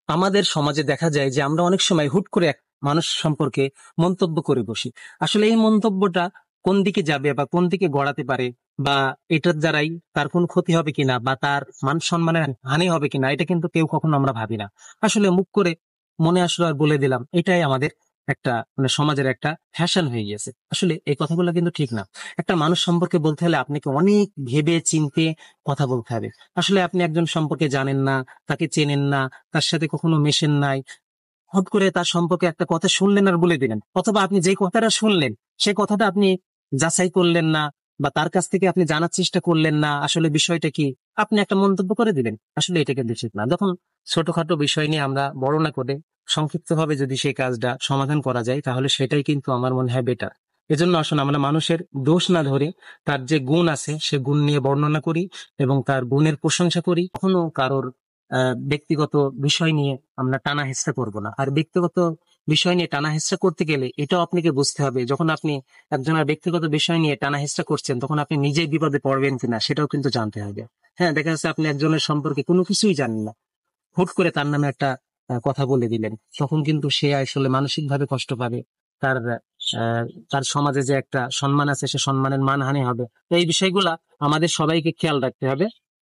আমাদের সমাজে দেখা যায় যে আমরা অনেক সময় হুট করে এক মানুষ সম্পর্কে মন্তব্য করে বসি। আসলে এই মন্তব্যটা কোন দিকে যাবে বা কোন দিকে গড়াতে পারে, বা এটার দ্বারাই তার কোনো ক্ষতি হবে কিনা বা তার মান সম্মানের হানি হবে কিনা, এটা কিন্তু কেউ কখনো আমরা ভাবি না। আসলে মুখ করে মনে আসলো আর বলে দিলাম, এটাই আমাদের একটা মানে সমাজের একটা ফ্যাশন হয়ে গেছে। আসলে এই কথাগুলো কিন্তু ঠিক না। একটা মানুষ সম্পর্কে বলতে হলে আপনাকে অনেক ভেবে চিন্তে কথা বলতে হবে। আসলে আপনি একজন সম্পর্কে জানেন না, তাকে চেনেন না, তার সাথে কখনো মেশেন নাই, হট করে তার সম্পর্কে একটা কথা শুনলেন আর বলে দিলেন, অথবা আপনি যে কথাটা শুনলেন সেই কথাটা আপনি যাচাই করলেন না, বা তার কাছ থেকে আপনি জানার চেষ্টা করলেন না আসলে বিষয়টা কি, আপনি একটা মন্তব্য করে দিলেন। আসলে এটা কিন্তু উচিত না। যখন ছোটখাটো বিষয় নিয়ে আমরা বর্ণনা করে সংক্ষিপ্ত ভাবে যদি সেই কাজটা সমাধান করা যায়, তাহলে সেটাই কিন্তু আমার মনে হয় বেটার। এজন্য আসলে আমরা মানুষের দোষ না ধরে তার যে গুণ আছে সে গুণ নিয়ে বর্ণনা করি এবং তার গুণের প্রশংসা করি। কখনো কারোর ব্যক্তিগত বিষয় নিয়ে আমরা টানা হেঁচড়া করবো না। আর ব্যক্তিগত বিষয় নিয়ে টানা হেঁচড়া করতে গেলে এটাও আপনাকে বুঝতে হবে, যখন আপনি একজনের ব্যক্তিগত বিষয় নিয়ে টানা হেঁচড়া করছেন তখন আপনি নিজেই বিপদে পড়বেন কিনা সেটাও কিন্তু জানতে হবে। হ্যাঁ, দেখা যাচ্ছে আপনি একজনের সম্পর্কে কোনো কিছুই জানেন না, হুট করে তার নামে একটা কথা বলে দিলেন, তখন কিন্তু সে আসলে মানসিক ভাবে কষ্ট পাবে। তার আহ, তার সমাজে যে একটা সম্মান আছে সে সম্মানের মানহানি হবে। তো এই বিষয়গুলা আমাদের সবাইকে খেয়াল রাখতে হবে।